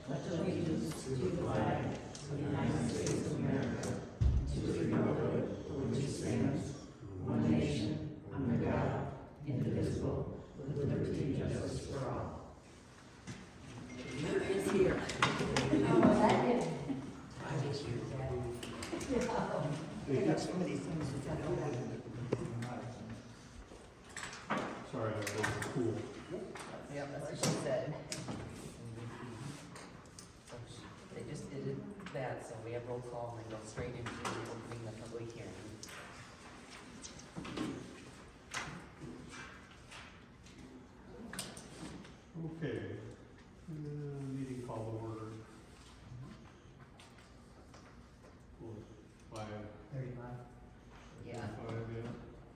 pledge allegiance to the flag of the United States of America, and to the republic for which it stands, one nation, under God, indivisible, with liberty and justice for all. It's here. Oh, that did. I just hear that. I got so many things to tell you. Sorry, I was cool. Yep, that's what she said. So they just did that, so we have roll call and then go straight into opening the public hearing. Okay, meeting call to order. Five. 35. Yeah. Five, yeah.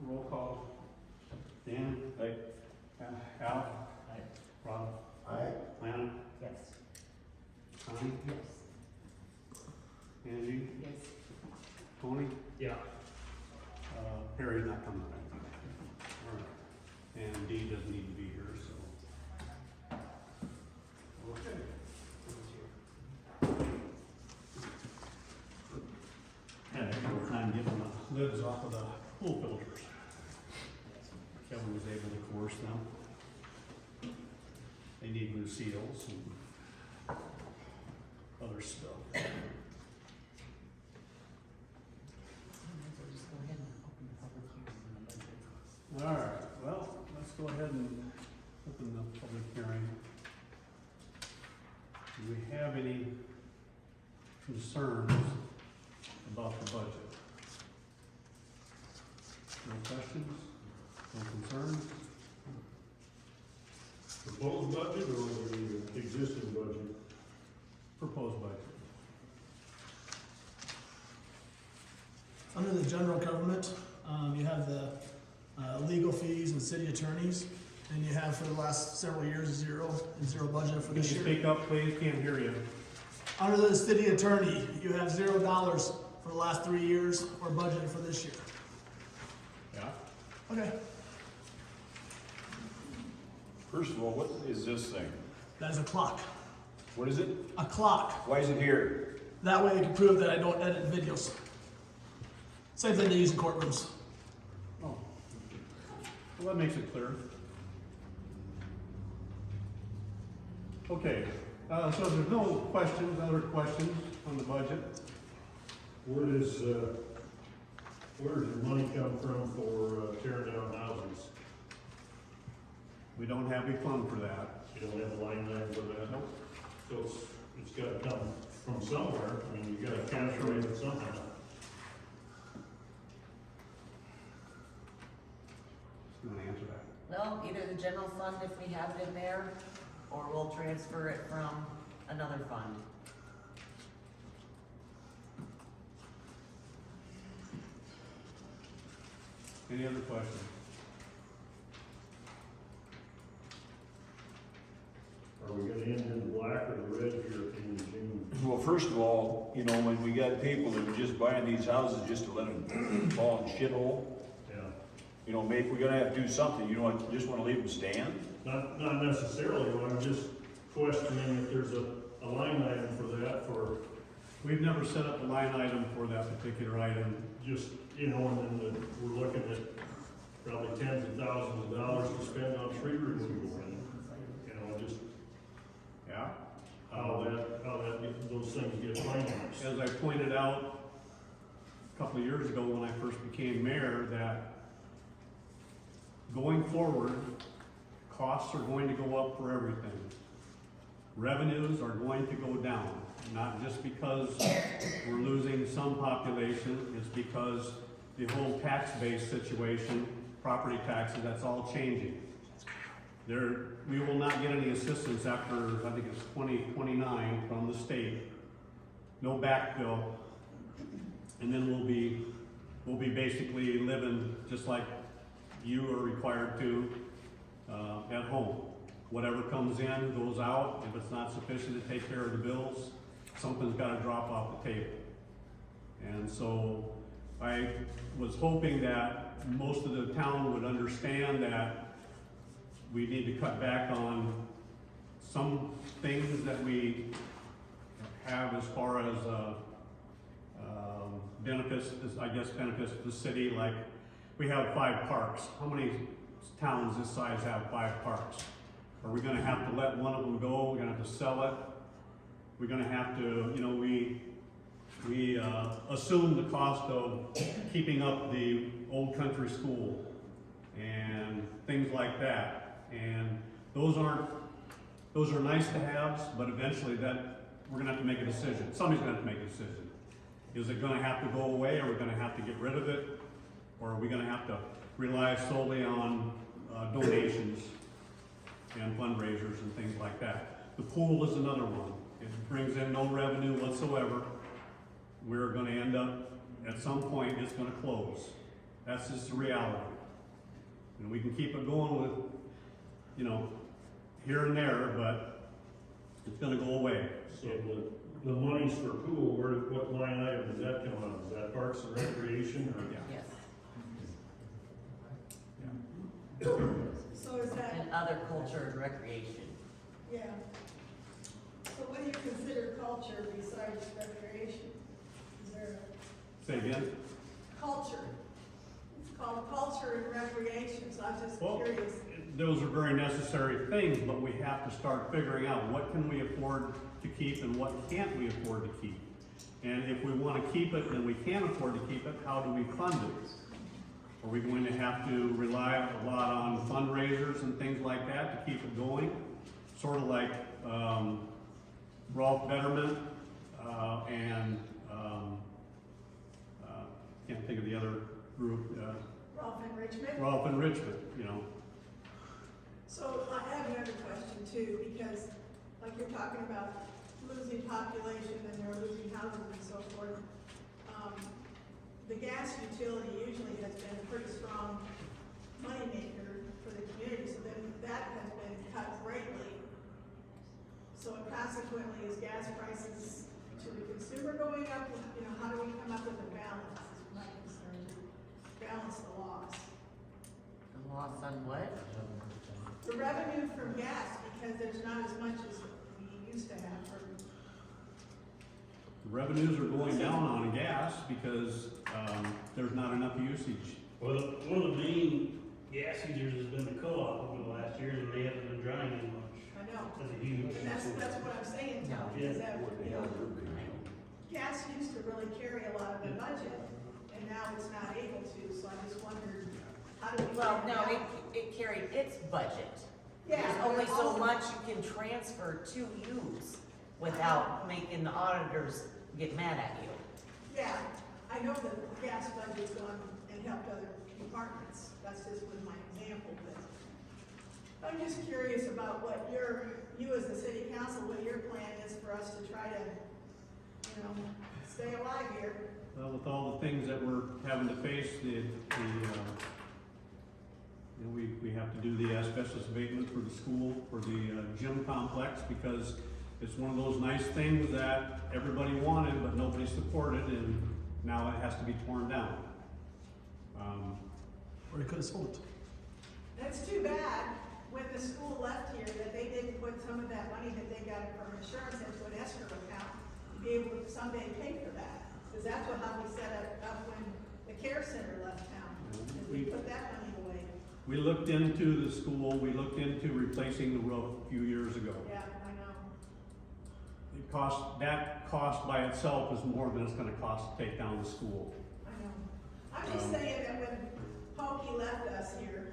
Roll call. Dan? Aye. Al? Aye. Rob? Aye. Lana? Yes. Connie? Yes. Angie? Yes. Tony? Yeah. Harry's not coming back. All right. And Dee doesn't need to be here, so. Okay. Had a little time getting the lids off of the pool filters. Kevin was able to coerce them. They need new seals and other stuff. So just go ahead and open the public hearing on the budget. All right, well, let's go ahead and open the public hearing. Do we have any concerns about the budget? No questions? No concerns? Proposed budget or the existing budget? Proposed budget. Under the general government, you have the legal fees and city attorneys, and you have for the last several years zero budget for Can you this year. speak up, please? Can't hear you. Under the city attorney, you have $0 for the last 3 years or budgeted for this year. Yeah? Okay, First of all, what is this thing? that is a clock. What is it? A clock. Why is it here? That way they can prove that I don't edit videos. Same thing they use in courtrooms. Oh. Well, that makes it clear. Okay, so there's no questions, other questions on the budget? Where does the money come from for tearing down houses? We don't have a fund for that. You don't have a line item for that? Nope. So it's gotta come from somewhere. I mean, you gotta calculate it somehow. You want to answer that? Well, either the general fund if we have it in there, or we'll transfer it from another fund. Any other questions? Are we gonna end in the black or the red here at the end of June? Well, first of all, you know, when we got people that are just buying these houses just to let them fall in shithole, Yeah. you know, maybe we're gonna have to do something. You don't just wanna leave them stand? Not necessarily, but I'm just questioning if there's a line item for that, for We've never set up a line item for that particular item. just, you know, and then we're looking at probably tens of thousands of dollars to spend on tree removal, and, you know, just Yeah. how those things get financed. As I pointed out a couple of years ago when I first became mayor, that going forward, costs are going to go up for everything. Revenues are going to go down, not just because we're losing some population, it's because the whole tax base situation, property taxes, that's all changing. We will not get any assistance after, I think it's 2029 from the state. No backfill. And then we'll be basically living just like you are required to at home. Whatever comes in goes out. If it's not sufficient to take care of the bills, something's got to drop off the table. And so I was hoping that most of the town would understand that we need to cut back on some things that we have as far as, benefits, benefits to the city, like, we have 5 parks. How many towns this size have 5 parks? Are we gonna have to let one of them go? We're gonna have to sell it? We're gonna have to, you know, we assume the cost of keeping up the old country school and things like that. And those are nice to haves, but eventually we're gonna have to make a decision. Somebody's gonna have to make a decision. Is it gonna have to go away? Are we gonna have to get rid of it? Or are we gonna have to rely solely on donations and fundraisers and things like that? The pool is another one. It brings in no revenue whatsoever. We're gonna end up, at some point, it's gonna close. That's just the reality. And we can keep it going with, you know, here and there, but it's gonna go away. So the monies for pool, what line item does that come on? Is that Parks and Recreation or? Yeah. Yes. So is that, And other culture and recreation. yeah. So what do you consider culture besides recreation? Is there Say again? a culture? It's called culture and recreation, so I was just Well, curious. those are very necessary things, but we have to start figuring out what can we afford to keep and what can't we afford to keep. And if we want to keep it and we can't afford to keep it, how do we fund it? Are we going to have to rely a lot on fundraisers and things like that to keep it going? Sort of like Rolfe Betterment and can't think of the other group, Rolfe and Richmond? Rolfe and Richmond, you know. So I have another question too, because like you're talking about losing population and they're losing houses and so forth. The gas utility usually has been a pretty strong moneymaker for the community, so then that has been cut greatly. So consequently, is gas prices to the consumer going up? You know, how do we come up with a balance is my concern, balance the loss. The loss on what? The revenue from gas, because there's not as much as we used to have for, Revenues are going down on gas because there's not enough usage. Well, one of the main gas users has been the co-op over the last year, and they haven't been driving as much. I know. That's a huge. And that's what I'm saying, Tony, is that, you know, gas used to really carry a lot of the budget, and now it's not able to, so I just wondered, how do we? Well, figure no, it out? it carried its budget. Yeah, There's but only so also- much you can transfer to use without making the auditors get mad at you. Yeah, I know that the gas budget's gone and helped other departments, that's just was my example, but I'm just curious about what you as the city council, what your plan is for us to try to, you know, stay alive here. Well, with all the things that we're having to face, you know, we have to do the asbestos abatement for the school, for the gym complex, because it's one of those nice things that everybody wanted, but nobody supported, and now it has to be torn down. Or you could have sold it. That's too bad, when the school left here, that they didn't put some of that money that they got from insurance into an escrow account, to be able to someday pay for that. Because that's how we set it up when the care center left town, is we put that money away. We looked into the school, we looked into replacing the roof a few years ago. Yeah, I know. That cost by itself is more than it's gonna cost to take down the school. I know. I'm just saying that when Pokey left us here,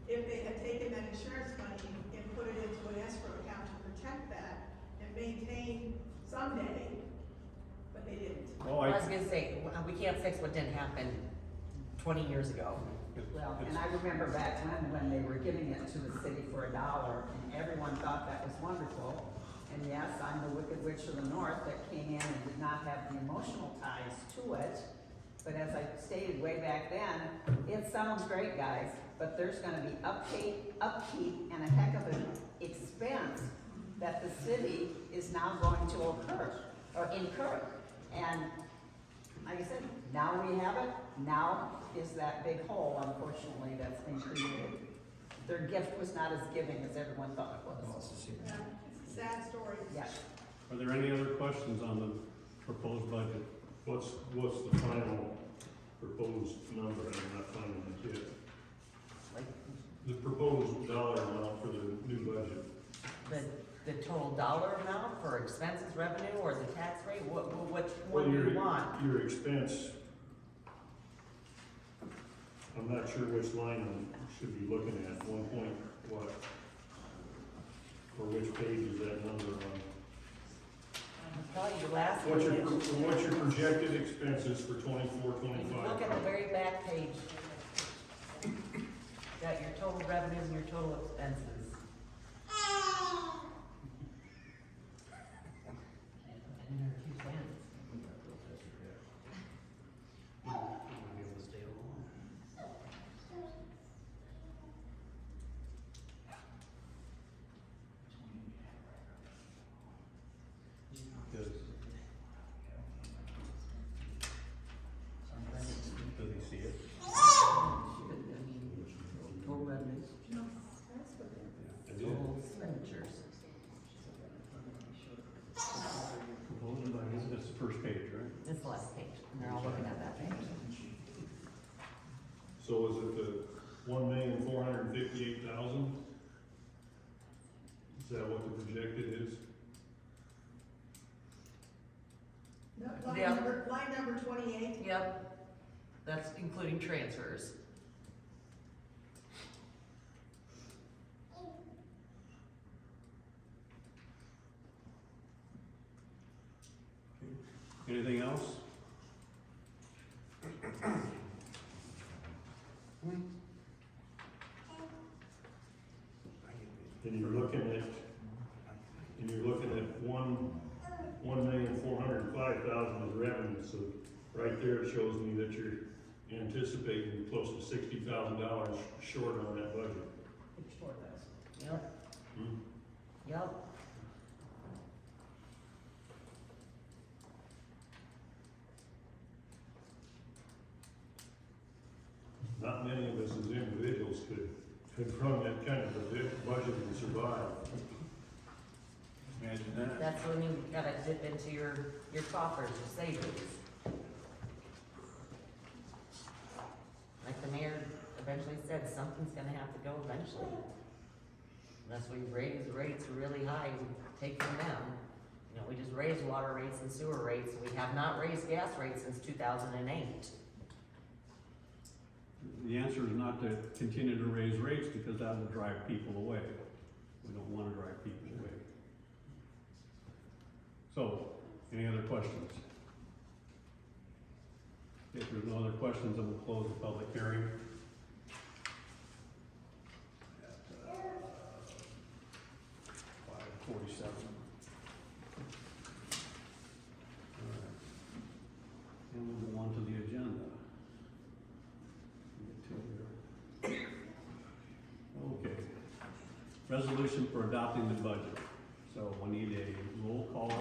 if they had taken that insurance money and put it into an escrow account to protect that and maintain someday, but they didn't. Oh, I was gonna say, we can't fix what didn't happen 20 years ago. Well, and I remember back when they were giving it to the city for $1, and everyone thought that was wonderful. And yes, I'm the wicked witch of the north that came in and did not have the emotional ties to it. But as I stated way back then, it sounds great, guys, but there's gonna be upkeep, and a heck of an expense that the city is now going to incur. And like I said, now we have it, now is that big hole, unfortunately, that's been created. Their gift was not as giving as everyone thought it was. Yeah, it's a sad story. Yes. Are there any other questions on the proposed budget? What's the final proposed number? I'm not finding it yet. Like, The proposed dollar amount for the new budget. the total dollar amount for expenses, revenue, or the tax rate? Which Well, one do your- you want? Your expense, I'm not sure which line I should be looking at, 1 point what? Or which page is that number on? Probably your last What's your, page. what's your projected expenses for 24, If you 25? look at the very back page. Got your total revenues and your total expenses. Does he see it? Total revenues, total expenditures. Proposed budget, that's the first page, right? This is the last page, and they're all looking at that page. So is it the 1,458,000? Is that what the projected is? No, Yeah. line number 28. Yep, that's including transfers. Anything else? And you're looking at, one million four hundred and five thousand is revenue, so right there it shows me that you're anticipating close to $60,000 short on that budget. Yep, Hmm? yep. Not many of us as individuals could run that kind of a budget and survive. Imagine that. That's when you gotta dip into your coffers, your savings. Like the mayor eventually said, something's gonna have to go eventually. Unless we raise rates really high, we take them down. You know, we just raised water rates and sewer rates, we have not raised gas rates since 2008. The answer is not to continue to raise rates because that will drive people away. We don't want to drive people away. So, any other questions? If there's no other questions, then we'll close the public hearing. At 5:47. All right. And we'll go on to the agenda. Get to here. Okay. Resolution for adopting the budget. So we need a roll call.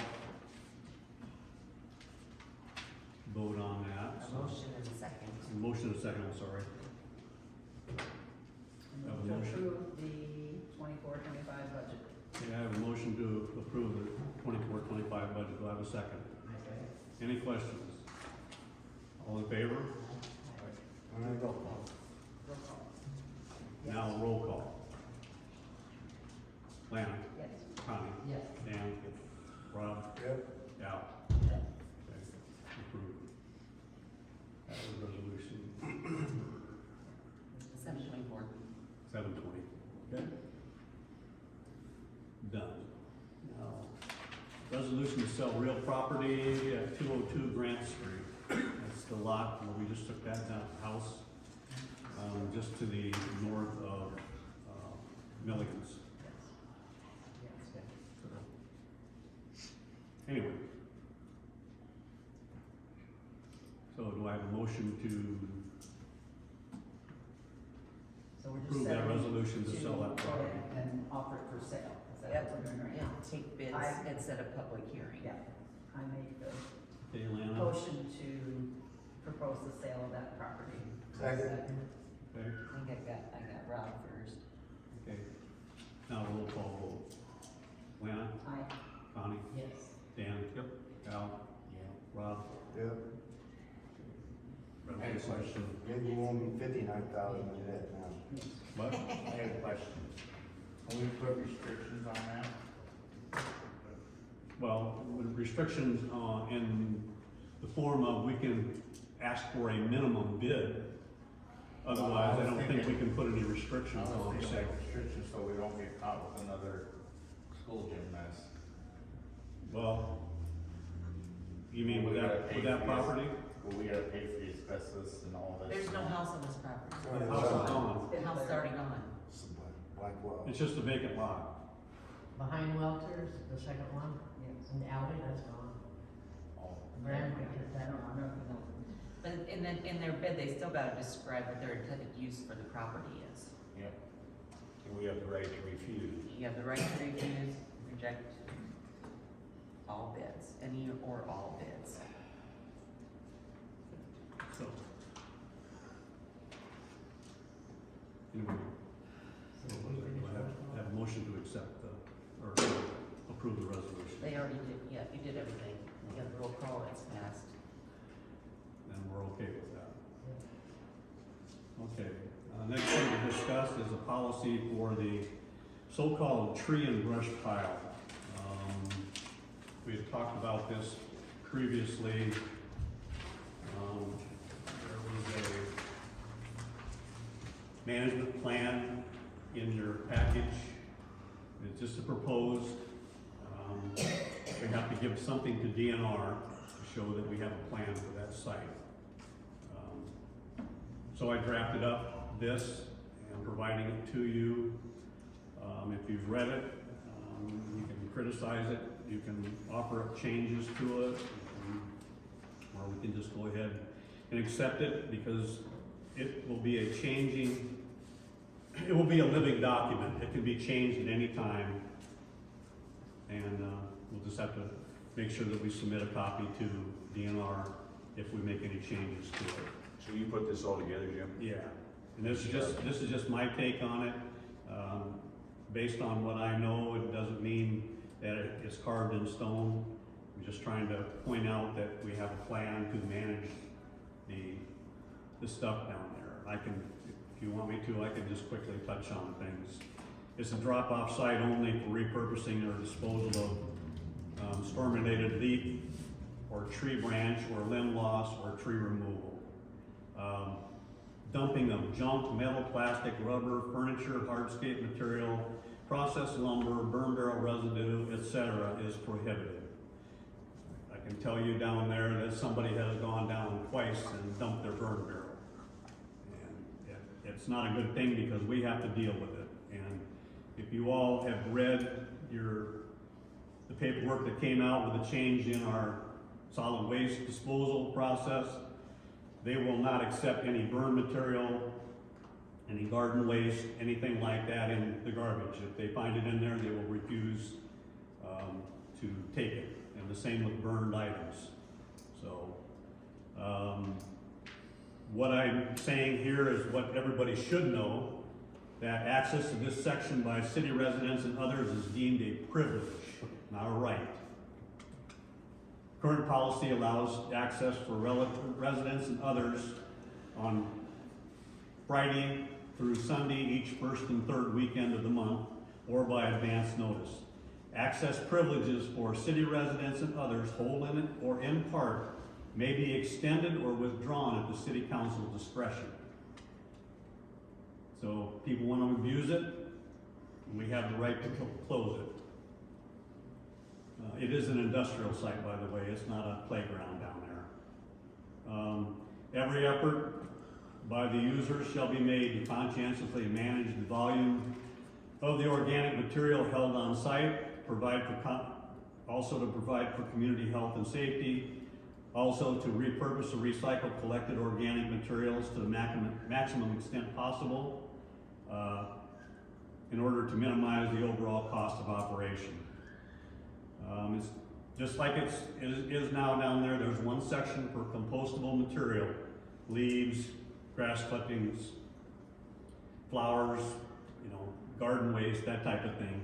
Vote on that. A motion and a second. Motion and a second, I'm sorry. Have a To motion. approve the 24-25 budget. Okay, I have a motion to approve the 24-25 budget. Do I have a second? Any questions? All in favor? Roll call. Now roll call. Lana? Yes. Connie? Yes. Dan? Rob? Yep. Al? Yes. Okay, approved. That was resolution 724. 720. Okay. Done. Now, resolution to sell real property at 202 Grant Street. That's the lot where we just took that down, house, just to the north of Milligan's. Anyway. So do I have a motion to So we're just approve that setting resolution to sell that go property? ahead and offer it for sale. Is that what we're doing right now? Take bids I- and set a public hearing. Yeah, I make the Okay, Lana? motion to propose the sale of that property. Second. Okay, I think I got Rob first. okay. Now roll call vote. Lana? Aye. Connie? Yes. question. Maybe it won't be 59,000 in that now. What? I have a question. Can we put restrictions on that? Well, with restrictions in the form of we can ask for a minimum bid. Otherwise, I don't think we can put any restrictions I on was the thinking sale. like restrictions so we don't get caught with another school gym mess. Well, you mean We with gotta that, pay with that for this. property? Well, we gotta pay for the asbestos and all this. There's no house on this property. The house is gone. The house is already gone. Some black well. It's just a vacant lot. Behind Welter's, the second one, Yes. in the alley, that's gone. Oh, Brand I picture, that don't one. know. But in in their bid, they still gotta describe what their intended use for the property is. yep. And we have the right to refuse. You have the right to refuse, reject all bids, any or all bids. So. Anyway. So do I have a motion to accept or approve the resolution? They already did, yeah, you did everything. You got the roll call, it's passed. Then we're okay with that. Okay, next thing to discuss is a policy for the so-called tree and brush pile. We had talked about this previously. There was a management plan in your package. It's just a proposed. We have to give something to DNR to show that we have a plan for that site. So I drafted up this and providing it to you. If you've read it, you can criticize it, you can offer up changes to it, or we can just go ahead and accept it because it will be a changing, it will be a living document. It can be changed at any time. And we'll just have to make sure that we submit a copy to DNR if we make any changes to it. So you put this all together, Jim? Yeah, and this is just my take on it. Based on what I know, it doesn't mean that it's carved in stone. I'm just trying to point out that we have a plan to manage the stuff down there. I can, if you want me to, I can just quickly touch on things. It's a drop-off site only for repurposing or disposal of storm-related leaf or tree branch or limb loss or tree removal. Dumping of junk, metal, plastic, rubber, furniture, hardscape material, processed lumber, burn barrel residue, etc. is prohibited. I can tell you down there that somebody has gone down twice and dumped their burn barrel. And it's not a good thing because we have to deal with it. And if you all have read the paperwork that came out with the change in our solid waste disposal process, they will not accept any burn material, any garden waste, anything like that in the garbage. If they find it in there, they will refuse to take it. And the same with burned items. So, what I'm saying here is what everybody should know, that access to this section by city residents and others is deemed a privilege, not a right. Current policy allows access for residents and others on Friday through Sunday, each first and third weekend of the month, or by advance notice. Access privileges for city residents and others, whole or in part, may be extended or withdrawn at the city council's discretion. So if people want to abuse it, we have the right to close it. It is an industrial site, by the way. It's not a playground down there. Every effort by the users shall be made to conscientiously manage the volume of the organic material held on site, also to provide for community health and safety, also to repurpose or recycle collected organic materials to the maximum extent possible in order to minimize the overall cost of operation. It's just like it is now down there. There's one section for compostable material, leaves, grass clippings, flowers, garden waste, that type of thing.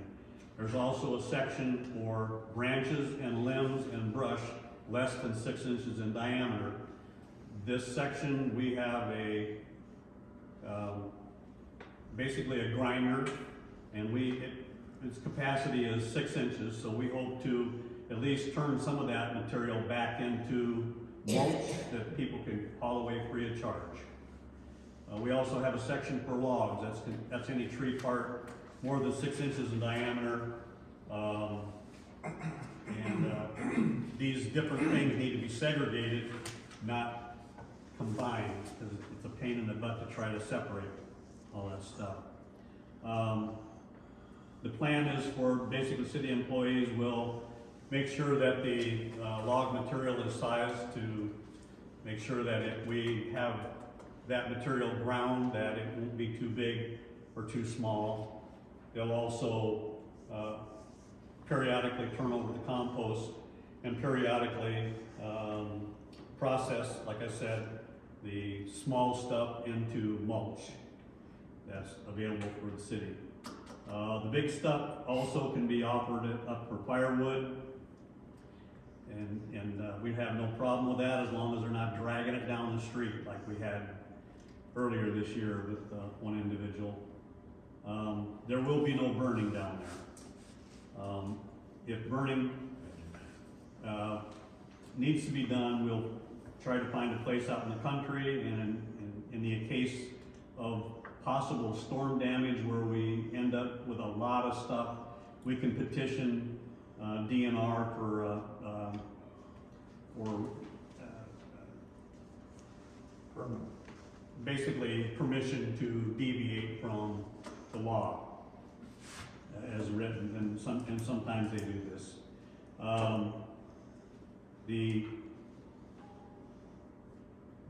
There's also a section for branches and limbs and brush less than 6 inches in diameter. This section, we have basically a grinder, and its capacity is 6 inches, so we hope to at least turn some of that material back into mulch that people can haul away free of charge. We also have a section for logs. That's any tree part more than 6 inches in diameter. These different things need to be segregated, not combined, because it's a pain in the butt to try to separate all that stuff. The plan is for basically city employees will make sure that the log material is sized to make sure that if we have that material ground, that it won't be too big or too small. They'll also periodically turn over the compost and periodically process, like I said, the small stuff into mulch that's available for the city. The big stuff also can be offered up for firewood, and we have no problem with that as long as they're not dragging it down the street like we had earlier this year with one individual. There will be no burning down there. If burning needs to be done, we'll try to find a place out in the country, and in the case of possible storm damage where we end up with a lot of stuff, we can petition DNR for basically permission to deviate from the law as written, and sometimes they do this.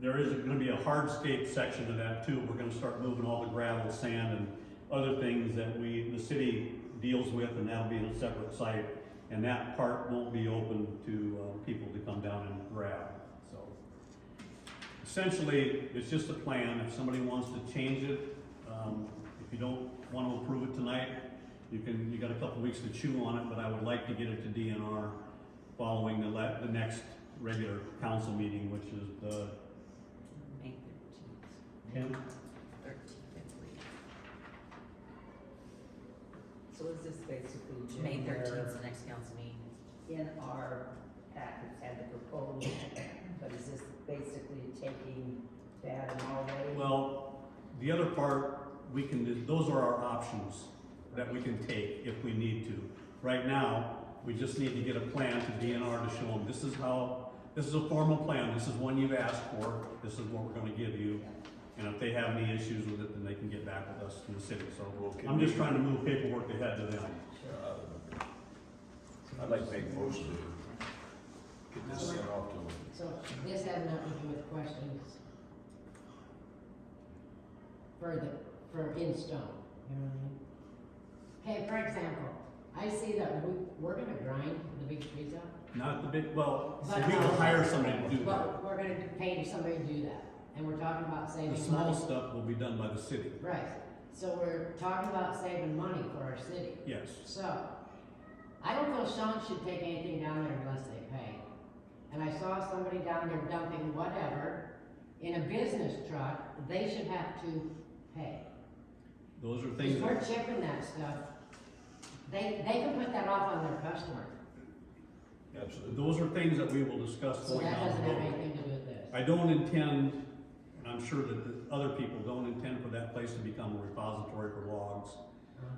There is going to be a hardscape section to that too. We're going to start moving all the gravel, sand, and other things that the city deals with, and that'll be in a separate site. And that part won't be open to people to come down and grab. So essentially, it's just a plan. If somebody wants to change it, if you don't want to approve it tonight, you got a couple weeks to chew on it. But I would like to get it to DNR following the next regular council meeting, which is the May 13th. 13th, I believe. So is this basically, Jim, May 13th is where the next council meeting. in our packets had the proposal, but is this basically taking that and already? well, the other part we can do. Those are our options that we can take if we need to. Right now, we just need to get a plan to DNR to show them this is a formal plan. This is one you've asked for. This is what we're going to give you. And if they have any issues with it, then they can get back with us in the city. So I'm just trying to move paperwork ahead to them. I'd like to make a motion to get this sent off to them. So this has nothing to do with questions for in stone, you know what I mean? Okay, for example, I see that we're gonna grind the big trees out. Not the big, well, But we will hire somebody to do that. But we're gonna pay somebody to do that, and we're talking about saving The money. small stuff will be done by the city. Right, so we're talking about saving money for our city. Yes. So, I don't feel Sean should take anything down there unless they pay. And I saw somebody down there dumping whatever in a business truck, they should have to pay. Those are things If we're chipping that stuff, they can put that off on their customer. Absolutely. those are things that we will discuss So going that down doesn't the have road. anything to do with this. I don't intend, and I'm sure that the other people don't intend for that place to become a repository for logs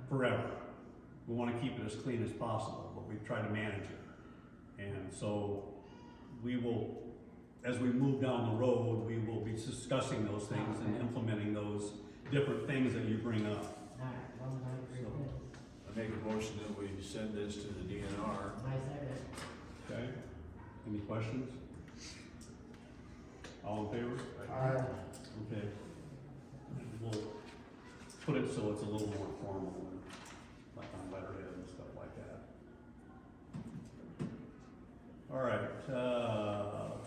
forever. We want to keep it as clean as possible, but we try to manage it. And so we will, as we move down the road, we will be discussing those things and implementing those different things that you bring up. Alright, well, I agree with it. I make a motion that we send this to the DNR. I said it. Okay? Any questions? All in favor? Okay. We'll put it so it's a little more formal, like on letterhead and stuff like that. All right,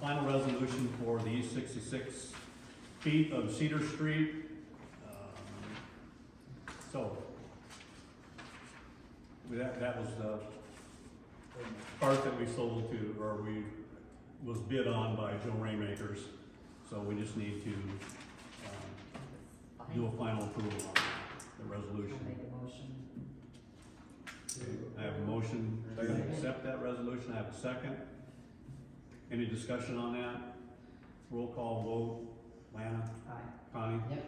final resolution for the East 66 feet of Cedar Street. So, that was the part that we sold to, or was bid on by Joe Raymakers. So So we just need to, do a final approval on the resolution. I'll make a motion. Okay, I have a motion to accept that resolution, I have a second. Any discussion on that? Roll call vote, Lana, Aye. Connie? Yep.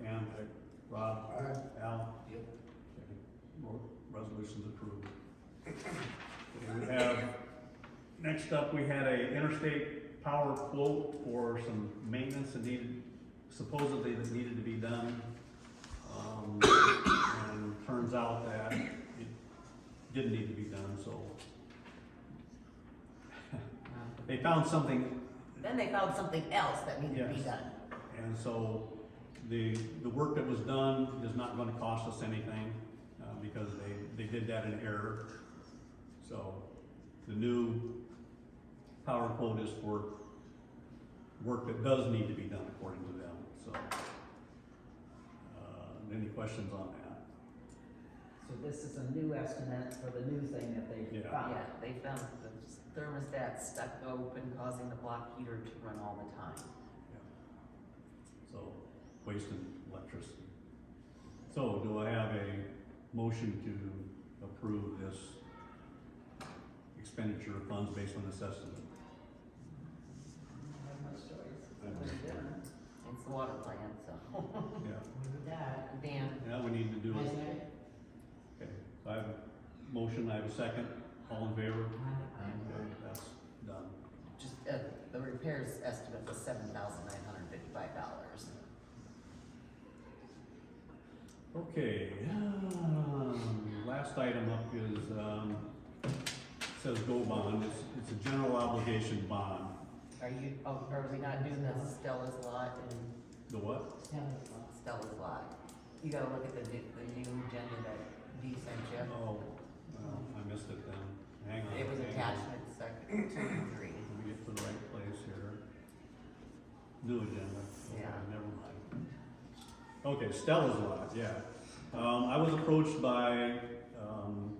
Pam? Rob? Al? Yep. Resolution's approved. Okay, we have, next up, we had a interstate power quote for some maintenance that needed, supposedly that needed to be done. And turns out that it didn't need to be done, so. They found something. Then they found something else that needed to be Yes. done. And so the work that was done is not gonna cost us anything, because they did that in error. So the new power quote is for work that does need to be done according to them, so. Any questions on that? So this is a new estimate for the new thing that they Yeah. found. Yeah, they found the thermostat stuck open, causing the block heater to run all the time. So, wasting electricity. So, do I have a motion to approve this expenditure of funds based on this estimate? Not much choice. It's what they're doing. It's the water plant, so. Yeah. We did that. Dan, Yeah, we need to do I it. second. Okay, so I have a motion, I have a second, all in favor? Aye. Okay, that's done. just, the repairs estimate was $7,955. Okay, last item up is, says go bond, it's a general obligation bond. Are we not doing the Stella's lot and The what? Stella's lot? You gotta look at the new agenda that Dee sent you. Oh, well, I missed it then, hang on. It was hang on. attachment 2 and 3. Let me get to the right place here. New agenda. Okay, Yeah. never mind. Okay, Stella's lot, yeah. I was approached by,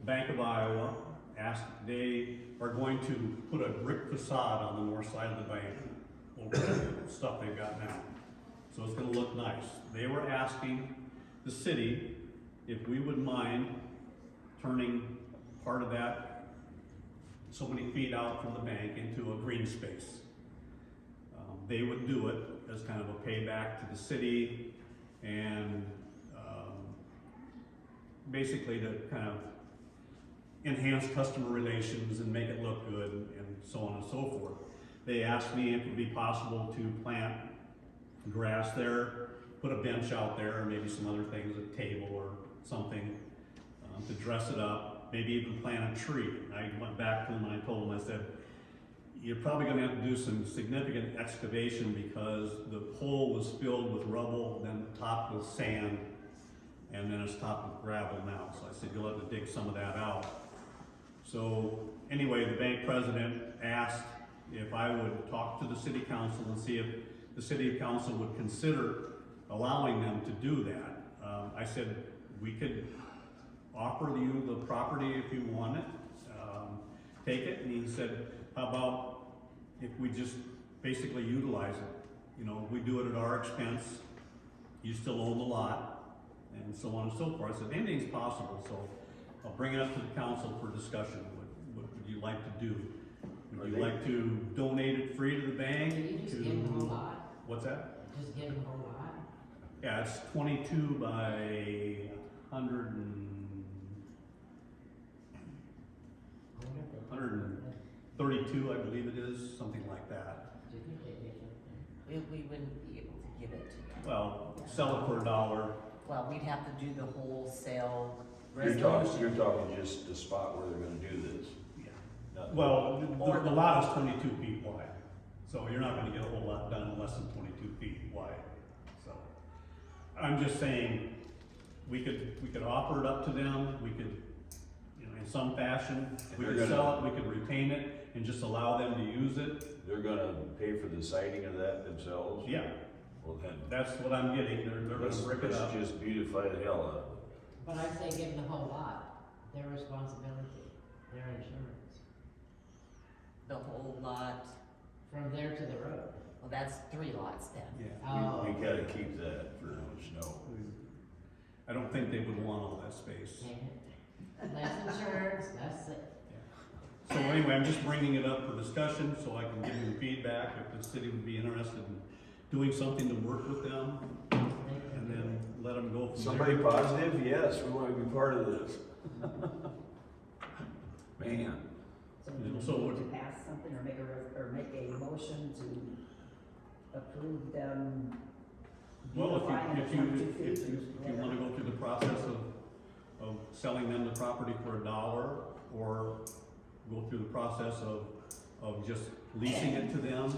Bank of Iowa, asked, they are going to put a brick facade on the north side of the bank over the stuff they've got now. So it's gonna look nice. They were asking the city if we would mind turning part of that so many feet out from the bank into a green space. They would do it as kind of a payback to the city and basically to kind of enhance customer relations and make it look good and so on and so forth. They asked me if it would be possible to plant grass there, put a bench out there, or maybe some other things, a table or something, to dress it up, maybe even plant a tree. I went back to them and I told them, I said, you're probably gonna have to do some significant excavation because the hole was filled with rubble, then topped with sand, and then it's topped with gravel now. So I said, you'll have to dig some of that out. So anyway, the bank president asked if I would talk to the city council and see if the city council would consider allowing them to do that. I said, we could offer you the property if you want it, take it, and he said, how about if we just basically utilize it? You know, we do it at our expense, you still own the lot, and so on and so forth. I said, anything's possible, so I'll bring it up to the council for discussion. What would you like to do? Would you like to donate it free to the bank? Can you just give them a whole lot? What's that? Just give them a whole lot? Yeah, it's 22 by 100 and, 132, I believe it is, something like that. We wouldn't be able to give it to them. Well, sell it for $1. Well, we'd have to do the wholesale You're resolution. talking just the spot where they're gonna do this. Yeah. Not- Well, the lot is 22 feet wide, so you're not gonna get a whole lot done less than 22 feet wide. So, I'm just saying, we could offer it up to them, we could, you know, in some fashion, we They're could gonna- sell it, we could retain it, and just allow them to use it. They're gonna pay for the siding of that themselves? Yeah, Well then, that's what I'm getting, they're gonna let's brick it up. just beautify the hell out of it. But I'd say give them the whole lot, their responsibility, their insurance, The whole lot, from there to the road. Well, that's 3 lots then. Yeah. We gotta keep that for snow. I don't think they would want all that space. Less insurance, less, So anyway, I'm just bringing it up for discussion, so I can give you feedback, if the city would be interested in doing something to work with them, and then let them go from there. Somebody positive? Yes, we wanna be part of this. Man, So we need So what- to pass something or make a motion to approve them. Well, beautifying if the you 22 feet or wanna whatever. go through the process of selling them the property for $1, or go through the process of just leasing it to them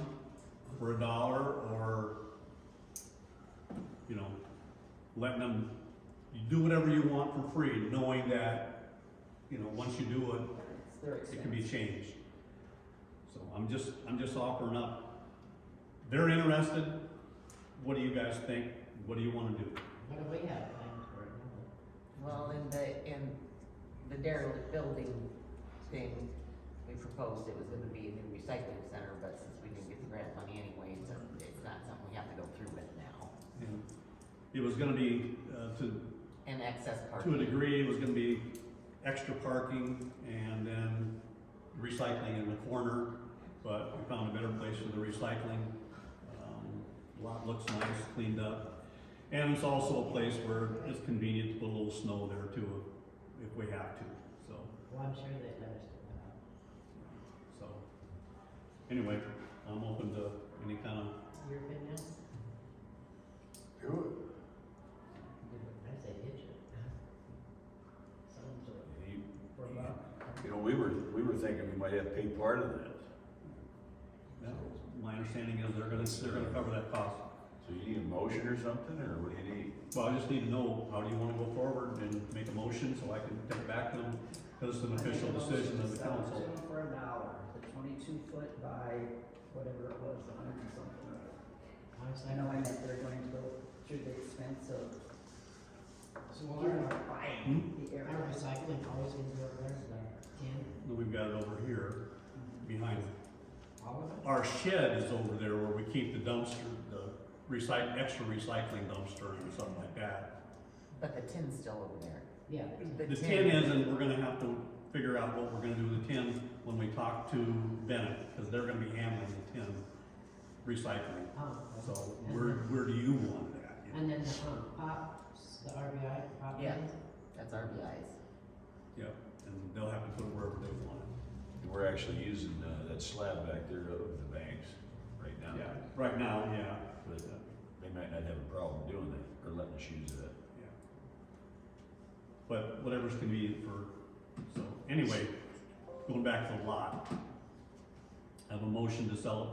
for $1, or, you know, letting them, you do whatever you want for free, knowing that, you know, once you do it, It's their it can be expense. changed. So I'm just offering up. They're interested. What do you guys think? What do you wanna do? what do we have planned for it? Well, in the derelict building thing, we proposed it was gonna be a new recycling center, but since we didn't get the grant money anyway, it's not something we have to go through with now. And it was gonna be, And excess to parking. a degree, it was gonna be extra parking and then recycling in the corner, but we found a better place for the recycling. Lot looks nice, cleaned up. And it's also a place where it's convenient to put a little snow there too, if we have to, so. Well, I'm sure they understand that. So, anyway, I'm open to any kind of, Your opinion? do I say ditch it. Sounds it. for a buck. You know, we were thinking we might have to pay part of that. my understanding is they're gonna cover that cost. So you need a motion or something, or what do you need? Well, I just need to know, how do you wanna go forward and make a motion so I can take it back to them, because it's an official decision of the council. Sell it to them for $1, the 22 foot by whatever it was, 100 and something. I know I meant they're going to go through the expense of So our buying the area. recycling always gonna go there, the tin, Then we've got it over here, behind it. all of it? Our shed is over there where we keep the dumpster, the extra recycling dumpster and something like that. But the tin's still over there. Yeah. The tin is, and we're gonna have to figure out what we're gonna do with the tin when we talk to Bennett, because they're gonna be handling the tin recycling. Oh, So and where do you want it at? And then the pops, the RBI, pop Yeah. things? That's RBI's. Yep, and they'll have to put it wherever they want it. And we're actually using that slab back there of the banks right now. Yeah, right now, yeah. But they might not have a problem doing that, or letting us use that. Yeah. But whatever's convenient for, so, anyway, going back to the lot. I have a motion to sell it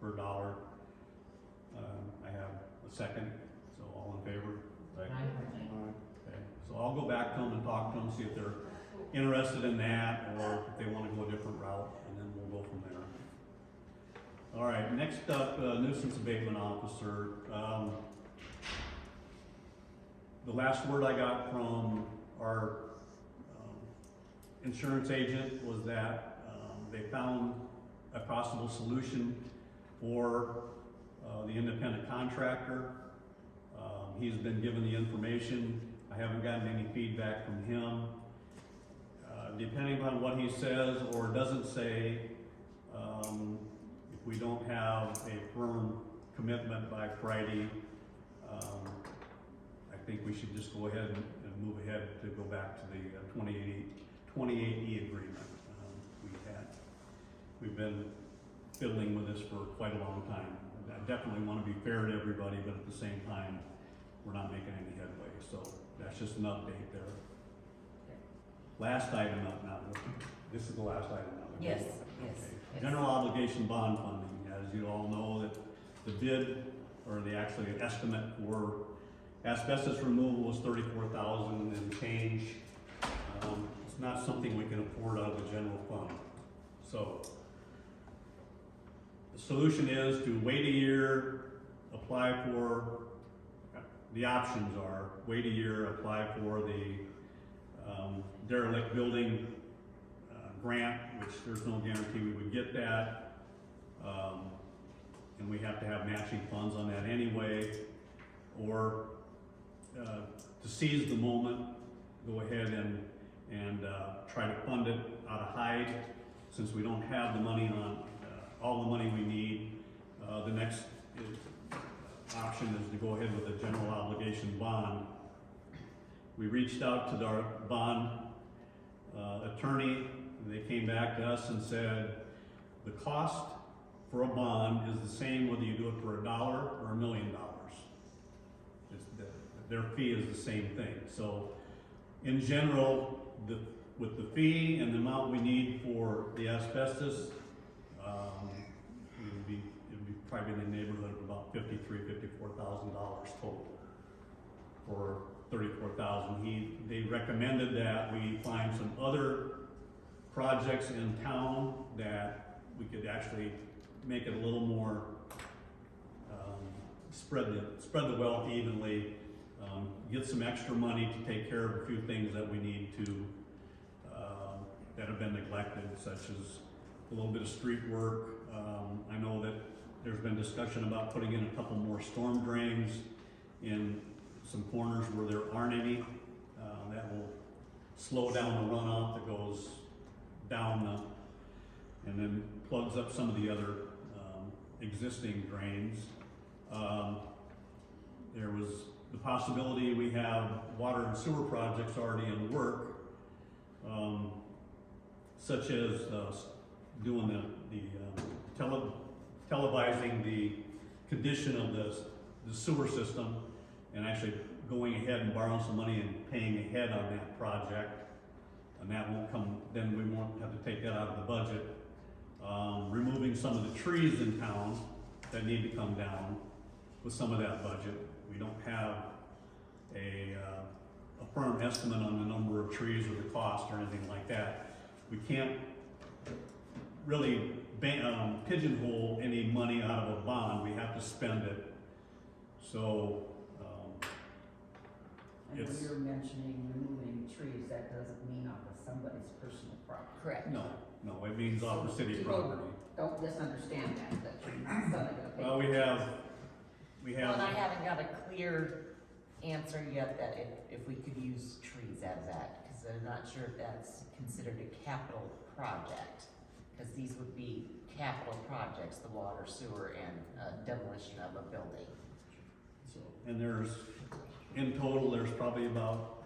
for $1. I have a second, so all in favor? Right? Okay, so I'll go back to them and talk to them, see if they're interested in that, or if they wanna go a different route, and then we'll go from there. All right, next up, nuisance abatement officer. The last word I got from our insurance agent was that they found a possible solution for the independent contractor. He's been given the information. I haven't gotten any feedback from him. Depending on what he says or doesn't say, if we don't have a firm commitment by Friday, I think we should just go ahead and move ahead to go back to the 28E agreement. We've been fiddling with this for quite a long time. I definitely want to be fair to everybody, but at the same time, we're not making any headway. So that's just an update there. Last item up now. This is the last item now. Yes, Okay. yes. General obligation bond funding. As you all know, that the bid, or the actually estimate for asbestos removal was $34,000 and change. It's not something we can afford out of the general fund. So the solution is to wait a year, apply for, the options are wait a year, apply for the derelict building grant, which there's no guarantee we would get that. and we have to have matching funds on that anyway, or, to seize the moment, go ahead and try to fund it out of Hyde, since we don't have the money on, all the money we need. The next option is to go ahead with a general obligation bond. We reached out to our bond attorney, and they came back to us and said, the cost for a bond is the same whether you do it for $1 or $1 million. Their fee is the same thing. So in general, with the fee and the amount we need for the asbestos, it would be probably in the neighborhood of about $54,000 total for 34,000. They recommended that we find some other projects in town that we could actually make it a little more, spread the wealth evenly, get some extra money to take care of a few things that we need to, that have been neglected, such as a little bit of street work. I know that there's been discussion about putting in a couple more storm drains in some corners where there aren't any. That will slow down the runoff that goes down and then plugs up some of the other existing drains. There was the possibility we have water and sewer projects already in work, such as doing televising the condition of the sewer system, and actually going ahead and borrowing some money and paying ahead on that project. And that won't come, then we won't have to take that out of the budget. Removing some of the trees in town that need to come down with some of that budget. We don't have a firm estimate on the number of trees or the cost or anything like that. We can't really pigeonhole any money out of a bond. We have to spend it. So, And when you're mentioning removing trees, that doesn't mean off of somebody's personal property. Correct. no, it means off the city People property. Don't misunderstand that you're not suddenly gonna pay. Well, we Well, have, and I haven't got a clear answer yet that if we could use trees out of that, because I'm not sure if that's considered a capital project. Because these would be capital projects, the water, sewer, and demolition of a building. so, and in total, there's probably about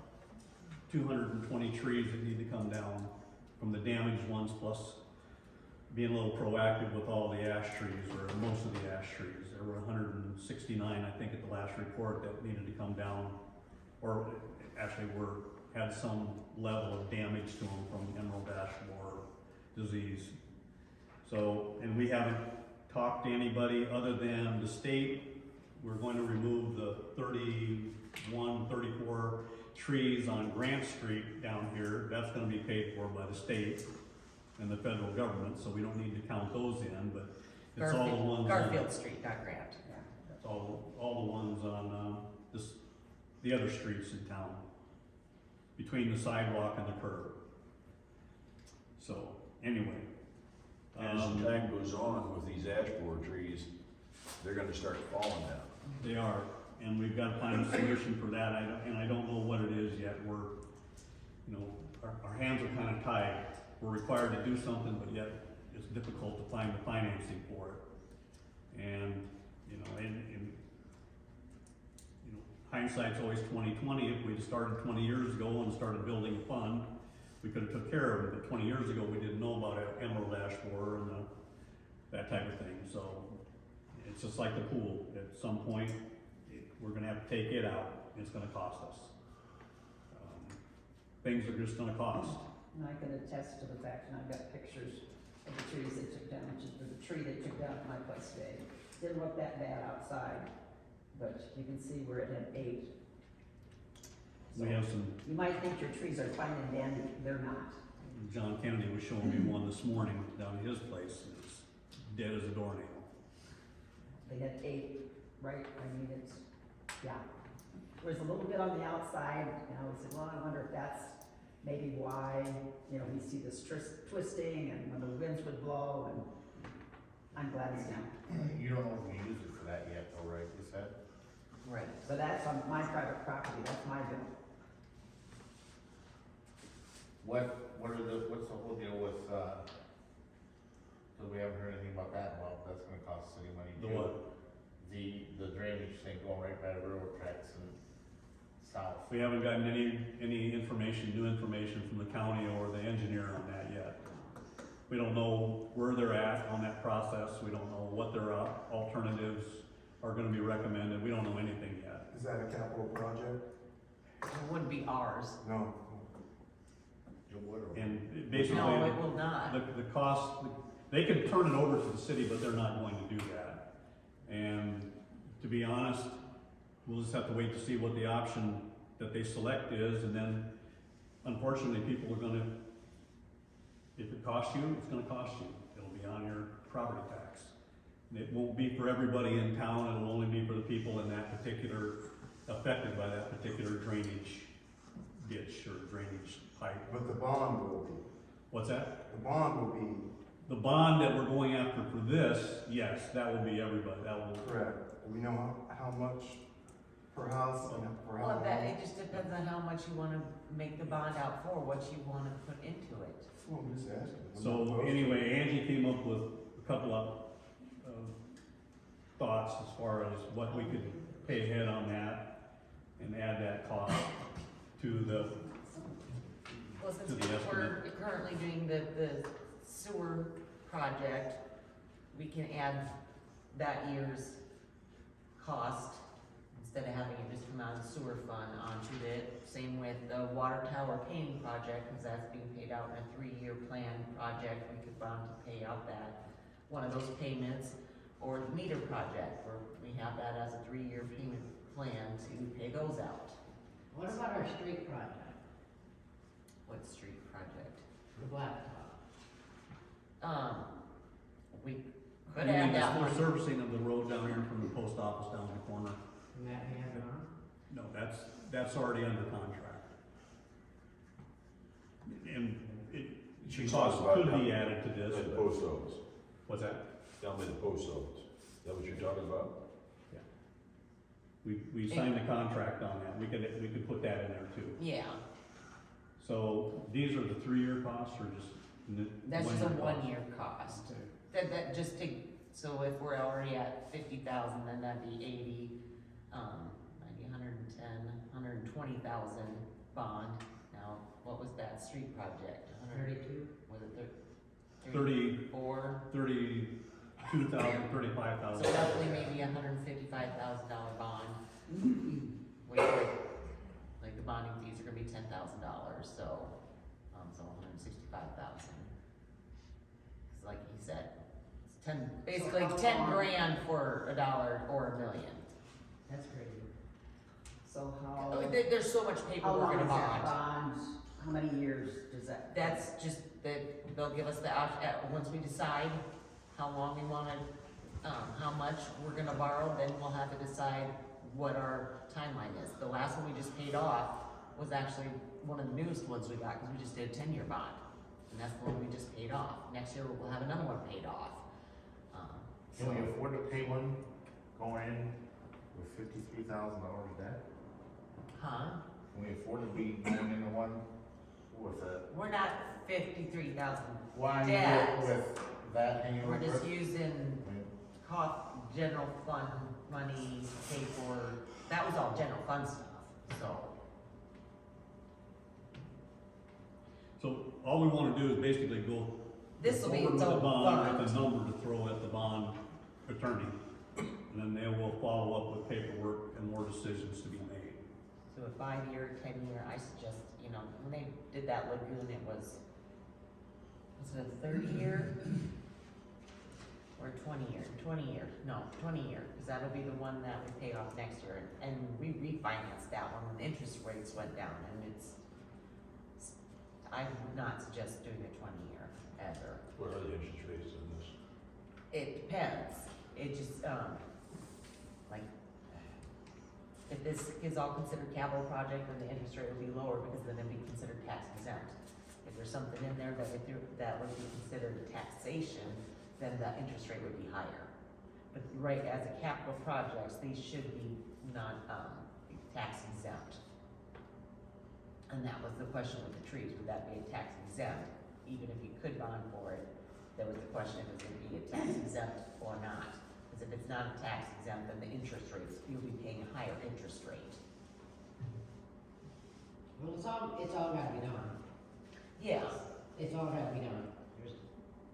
220 trees that need to come down from the damaged ones, plus being a little proactive with all the ash trees, or most of the ash trees. There were 169, I think, at the last report that needed to come down, or actually had some level of damage to them from emerald ash borer disease. So, and we haven't talked to anybody other than the state. We're going to remove the 31, 34 trees on Grant Street down here. That's gonna be paid for by the state and the federal government, so we don't need to count those in, but it's all the ones. Garfield Street, not Grant. It's all the ones on, the other streets in town, between the sidewalk and the curb. So, anyway. And as time goes on with these ash borer trees, they're gonna start falling down. They are, and we've got to find a solution for that, and I don't know what it is yet. Our hands are kind of tied. We're required to do something, but yet it's difficult to find the financing for it. And, hindsight's always 20/20. If we'd started 20 years ago and started building a fund, we could have took care of it, but 20 years ago, we didn't know about emerald ash borer and that type of thing. So it's just like the pool. At some point, we're gonna have to take it out. It's gonna cost us. Things are just gonna cost. And I can attest to the fact, and I've got pictures of the trees they took down, which is the tree they took down at my place today. Didn't look that bad outside, but you can see where it had ate. We have some, You might think your trees are fine and dandy, they're not. John Kennedy was showing me one this morning down at his place, and it's dead as a doornail. They had ate, right, it's, yeah. There's a little bit on the outside, we said, well, I wonder if that's maybe why, we see this twisting and when the winds would blow, and I'm glad it's down. You don't know if we use it for that yet, though, right, you said? Right. So that's on my private property, that's my bill. What's the whole deal with, cause we haven't heard anything about that, well, that's gonna cost city money The too. what? The drainage thing going right by the railroad tracks and south. We haven't gotten any information, new information from the county or the engineer on that yet. We don't know where they're at on that process, we don't know what their alternatives are gonna be recommended, we don't know anything yet. Is that a capital project? It wouldn't be ours. No. It would, or- And basically, No, it will not. the cost, they can turn it over to the city, but they're not going to do that. And to be honest, we'll just have to wait to see what the option that they select is, and then unfortunately, people are gonna, if it costs you, it's gonna cost you. It'll be on your property tax. And it won't be for everybody in town, it'll only be for the people in that particular, affected by that particular drainage ditch or drainage pipe. But the bond will be. What's that? The bond will be The bond that we're going after for this, yes, that will be everybody, that will, correct. Do we know how much per house and for how Well, long? that, it just depends on how much you wanna make the bond out for, what you wanna put into it. Well, I'm just asking. so anyway, Angie came up with a couple of thoughts as far as what we could pay ahead on that and add that cost to the, Well, since To the we're currently doing the sewer project, we can add that year's cost, instead of having it just come out of the sewer fund onto it. Same with the water tower painting project, because that's being paid out in a 3-year plan project, we could bond to pay out that, one of those payments. Or the meter project, where we have that as a 3-year payment plan to pay those out. What about our street project, What street project? the blacktop? We you could mean add the that full one. servicing of the road down here from the post office down the corner. Can that be added on? No, that's already under contract. And it, She's cost talking about could be down added to this, At the but, post office, what's that? down by the post office. Is that what you're talking about? We signed the contract on that, we could put that in there too. Yeah, So these are the 3-year costs or just? that's just a one-year costs? 1-year cost. Okay. That just to, so if we're already at 50,000, then that'd be 80, 90, 110, 120,000 bond. Now, what was that street project? 32? Was it 30, 34? 32,000, 35,000. So roughly maybe $155,000 bond. We could, like the bonding fees are gonna be $10,000, so, so 165,000. Cause like he said, it's 10, basically how 10 long- grand for $1 or $1 million. That's crazy. So how, There's so much how paperwork long in a is that bond. bond? How many years does that? That's just, that they'll give us the once we decide how long we wanna, how much we're gonna borrow, then we'll have to decide what our timeline is. The last one we just paid off was actually one of the newest ones we got, cause we just did a 10-year bond. And that's the one we just paid off. Next year, we'll have another one paid off. Can we afford to pay one going in with $53,000 debt? Huh? Can we afford to be going into one with a, We're not 53,000 why debt. with that hanging over We're just it? using I mean, general fund money to pay for, that was all general fund stuff, so. So all we wanna do is basically go This will be over its with the own bond, with a fund. number to throw at the bond attorney. And then they will follow up with paperwork and more decisions to be made. So a 5-year, 10-year, I suggest, when they did that lagoon, it was it a 30-year? Or 20-year? 20-year, no, 20-year, cause that'll be the one that we pay off next year, and we refinanced that one when interest rates went down, and I would not suggest doing a 20-year ever. What are the interest rates on this? It depends, it just, like, if this is all considered capital project, then the interest rate will be lower, because then it'll be considered tax exempt. If there's something in there that would be considered taxation, then the interest rate would be higher. But right, as a capital projects, these should be not, tax exempt. And that was the question with the trees, would that be a tax exempt? Even if you could bond for it, there was the question, is it be a tax exempt or not? Because if it's not a tax exempt, then the interest rates, you'll be paying a higher interest rate. Well, it's all gotta be done. Yeah. It's all gotta be done.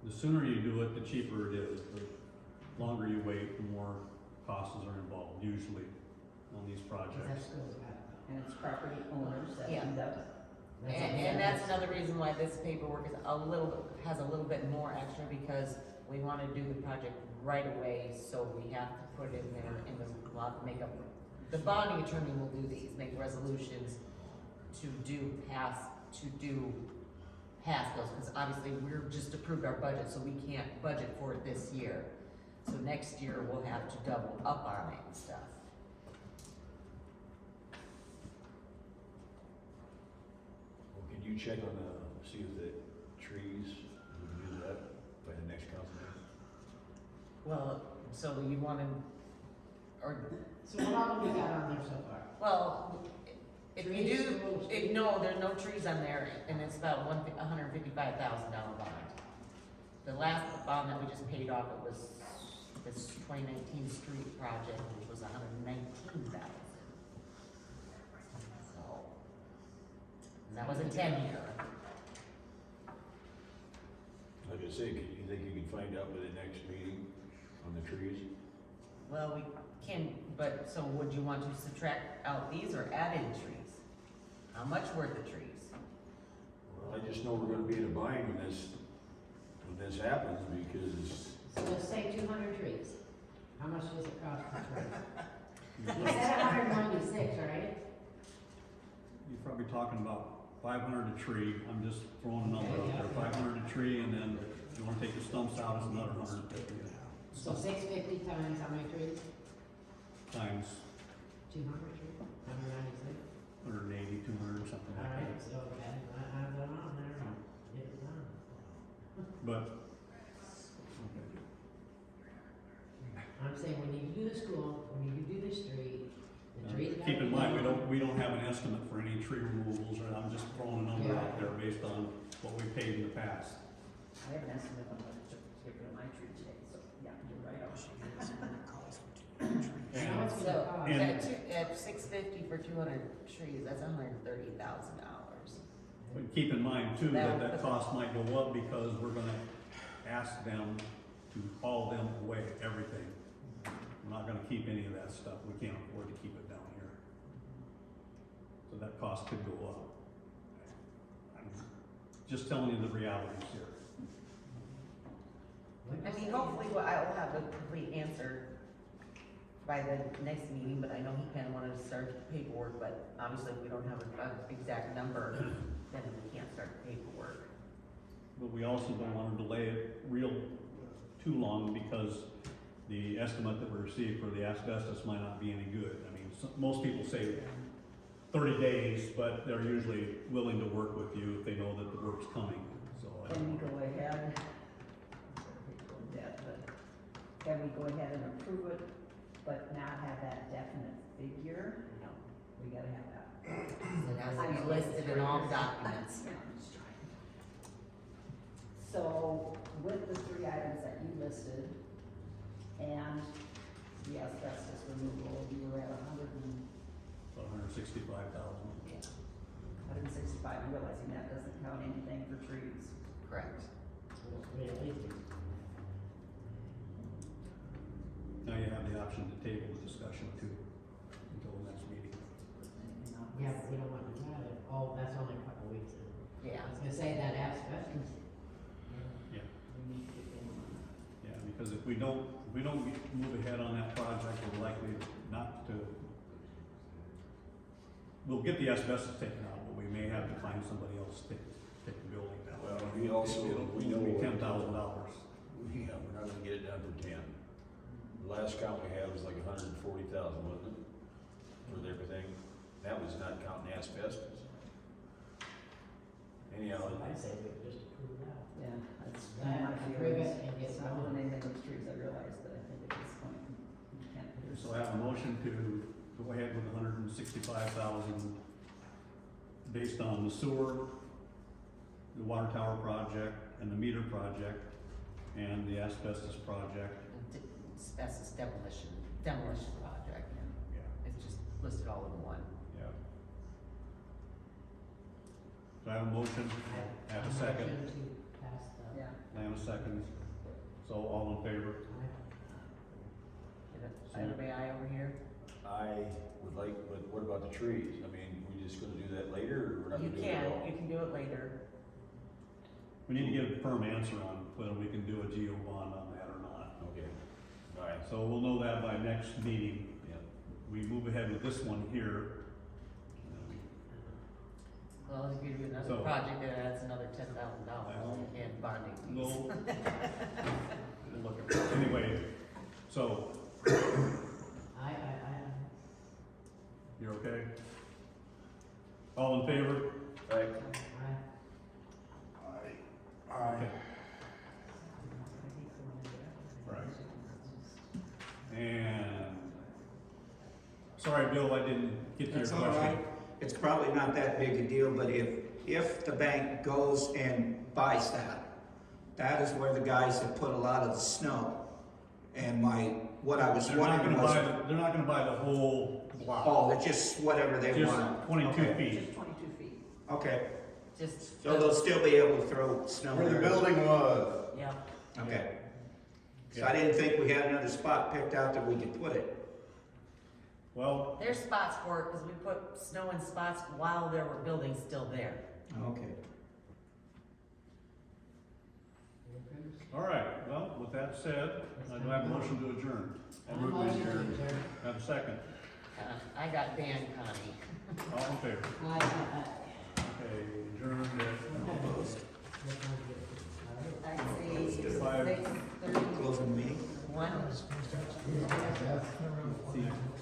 The sooner you do it, the cheaper it is. The longer you wait, the more costs are involved, usually, on these projects. That's schools got it. And it's property owners that Yeah. end up. And that's another reason why this paperwork is has a little bit more extra, because we wanna do the project right away, so we have to put in there, and then we'll have to make up, the bonding attorney will do these, make resolutions to pass those, because obviously we're just approved our budget, so we can't budget for it this year. So next year, we'll have to double up on it and stuff. Well, can you check on see if the trees, we can do that by the next council meeting? Well, so you wanna, or, So what all have we got on there so far? well, if you Trees, do, schools, no, there's no trees on there, and it's about $155,000 bond. The last bond that we just paid off, it was this 2019 street project, which was $119,000. So, and that was a 10-year. Like I say, you think you can find out by the next meeting on the trees? Well, we can, but, so would you want to subtract out these or add in trees? How much were the trees? Well, I just know we're gonna be in a bind when this happens, because So let's say 200 trees. How much does it cost per tree? You said 196, right? You're probably talking about 500 a tree, I'm just throwing a number out there, 500 a tree, and then if you wanna take the stumps out, it's another 150 So 650 times how many trees? times 200 trees? 196? 180, 200, something All like right, that. so okay, I have that on there. Get it done. But, I'm saying we need to do the school, we need to do the street, the trees. keep in mind, we don't have an estimate for any tree removals, or I'm just throwing a number out there based on what we paid in the past. I have an estimate on what to get rid of my tree today, so, yeah, you're right. How much So, would it cost? at 650 for 200 trees, that's $130,000. But keep in mind too, that cost might go up because we're gonna ask them to haul them away, everything. We're not gonna keep any of that stuff, we can't afford to keep it down here. So that cost could go up. I'm just telling you the realities here. I mean, hopefully, I'll have a complete answer by the next meeting, but I know he kinda wanted to start the paperwork, but obviously, if we don't have an exact number, then we can't start the paperwork. But we also don't wanna delay it too long, because the estimate that we received for the asbestos might not be any good. I mean, most people say 30 days, but they're usually willing to work with you if they know that the work's coming, so. Can we go ahead? Can we go ahead and approve it, but not have that definite figure? No. We gotta have that. It has to be listed in all documents. So with the 3 items that you listed and the asbestos removal, you were at 165,000. Yeah, 165, I'm realizing that doesn't count anything for trees. correct. Now you have the option to table the discussion too, until the next meeting. Yeah, but we don't want to do that, that's only a couple weeks. Yeah. I was gonna say that asbestos. Yeah. We need to get in on that. Yeah, because if we don't move ahead on that project, we're likely not to, we'll get the asbestos taken out, but we may have to find somebody else to take the building down. Well, we also, we know. It'll be $10,000. Yeah, we're not gonna get it done for 10. The last count we had was like 140,000, wasn't it? For everything. That was not counting asbestos. Anyhow, I say we just approve that. Yeah, that's That, my approve feelings. it and get So I'm going. gonna motion to go ahead with $165,000 based on the sewer, the water tower project, and the meter project, and the asbestos project. Asbestos demolition project, Yeah. it's just listed all in one. Yeah. Do I have a motion? Have a second? Motion to pass the. Yeah. I have a second. So all in favor? Everybody eye over here? I would like, but what about the trees? I mean, we just gonna do that later, or we're not You gonna do it at all? can do it later. We need to get a firm answer on whether we can do a geo bond on that or not. Okay, all right, So we'll know that by next meeting. yeah. We move ahead with this one here. Well, if you do another So- project, that adds another $10,000 in bonding fees. We'll look at it. Anyway, so I. you're okay? All in favor? Right, Okay. Right. And, sorry, Bill, I didn't get to your That's question. all right. It's probably not that big a deal, but if the bank goes and buys that is where the guys have put a lot of the snow. And what I was They're not wondering gonna was, they're not gonna buy the whole block. oh, they're just whatever they Just want. 22 Okay. feet. Just 22 feet. Okay, Just. so they'll still be able to throw snow Where the there. building was. Yeah, Okay. So I didn't think we had another spot picked out that we could put it. Well, there's spots for it, because we put snow in spots while there were buildings still there. Okay. all right, well, with that said, I do have a motion to adjourn. I motion to adjourn. Have a second. I got Dan Connie. All in favor? Aye. Okay, adjourned I see Five. 6:31. Closing the meeting?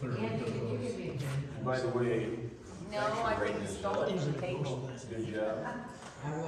Andy, did you give me a? by the way, No, I think it's going to the table. good job. I will.